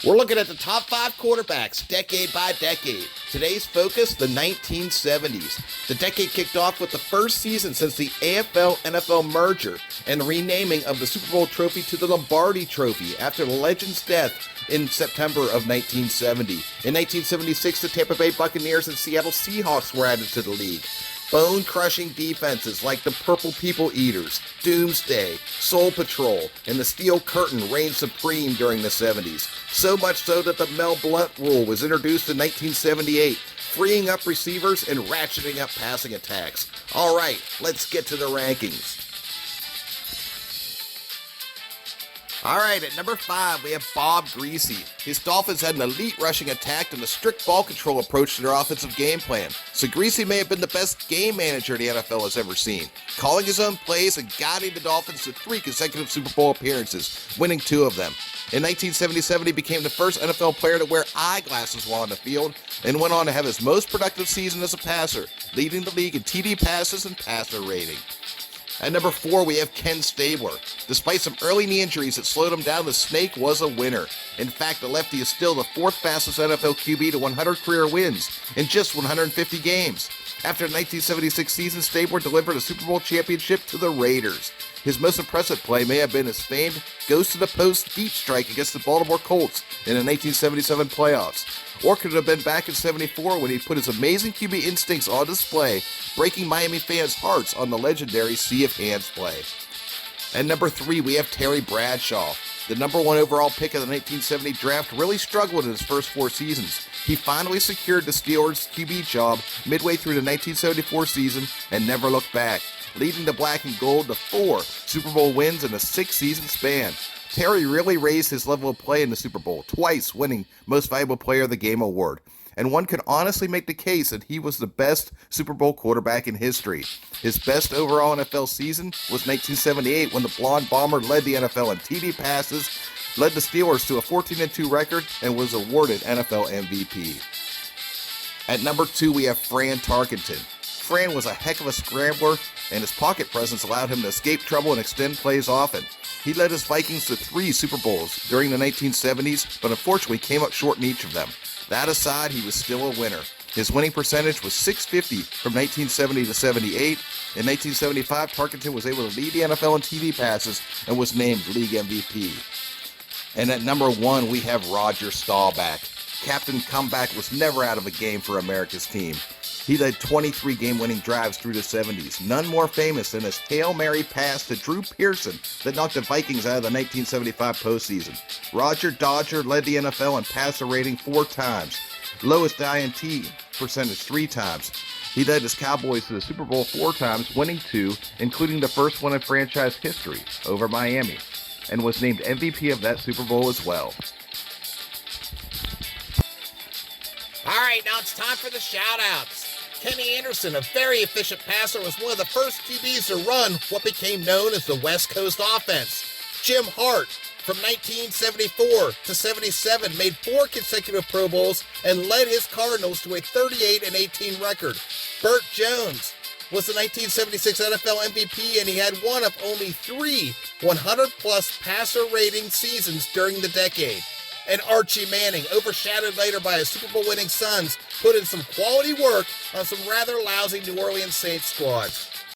We're looking at the top 5 quarterbacks, decade by decade. Today's focus, the 1970s. The decade kicked off with the first season since the AFL-NFL merger and the renaming of the Super Bowl trophy to the Lombardi Trophy after the legend's death in September of 1970. In 1976, the Tampa Bay Buccaneers and Seattle Seahawks were added to the league. Bone-crushing defenses like the Purple People Eaters, Doomsday, Soul Patrol, and the Steel Curtain reigned supreme during the 70s. So much so that the Mel Blount rule was introduced in 1978, freeing up receivers and ratcheting up passing attacks. All right, let's get to the rankings. All right, at number 5, we have Bob Greasy. His Dolphins had an elite rushing attack and a strict ball control approach to their offensive game plan. So Greasy may have been the best game manager the NFL has ever seen, calling his own plays and guiding the Dolphins to 3 consecutive Super Bowl appearances, winning 2 of them. In 1977, he became the first NFL player to wear eyeglasses while on the field and went on to have his most productive season as a passer, leading the league in TD passes and passer rating. At number 4, we have Ken Stabler. Despite some early knee injuries that slowed him down, the Snake was a winner. In fact, the lefty is still the 4th fastest NFL QB to 100 career wins in just 150 games. After the 1976 season, Stabler delivered a Super Bowl championship to the Raiders. His most impressive play may have been his famed ghost-to-the-post deep strike against the Baltimore Colts in the 1977 playoffs. Or could it have been back in 74 when he put his amazing QB instincts on display, breaking Miami fans' hearts on the legendary Sea of Hands play. At number 3, we have Terry Bradshaw. The number 1 overall pick of the 1970 draft really struggled in his first 4 seasons. He finally secured the Steelers' QB job midway through the 1974 season and never looked back, leading the Black and Gold to 4 Super Bowl wins in a 6-season span. Terry really raised his level of play in the Super Bowl, twice winning Most Valuable Player of the Game award. And one can honestly make the case that he was the best Super Bowl quarterback in history. His best overall NFL season was 1978 when the Blonde Bomber led the NFL in TD passes, led the Steelers to a 14-2 record, and was awarded NFL MVP. At number 2, we have Fran Tarkenton. Fran was a heck of a scrambler, and his pocket presence allowed him to escape trouble and extend plays often. He led his Vikings to 3 Super Bowls during the 1970s, but unfortunately came up short in each of them. That aside, he was still a winner. His winning percentage was .650 from 1970 to 78. In 1975, Tarkenton was able to lead the NFL in TD passes and was named League MVP. And at number 1, we have Roger Staubach. Captain Comeback was never out of a game for America's team. He led 23 game-winning drives through the 70s, none more famous than his Hail Mary pass to Drew Pearson that knocked the Vikings out of the 1975 postseason. Roger Dodger led the NFL in passer rating 4 times, lowest INT percentage 3 times. He led his Cowboys to the Super Bowl 4 times, winning 2, including the first one in franchise history over Miami, and was named MVP of that Super Bowl as well. All right, now it's time for the shout-outs. Kenny Anderson, a very efficient passer, was one of the first QBs to run what became known as the West Coast offense. Jim Hart, from 1974 to 77, made 4 consecutive Pro Bowls and led his Cardinals to a 38-18 record. Burt Jones was the 1976 NFL MVP, and he had one of only 3 100-plus passer rating seasons during the decade. And Archie Manning, overshadowed later by his Super Bowl winning Suns, put in some quality work on some rather lousy New Orleans Saints squads.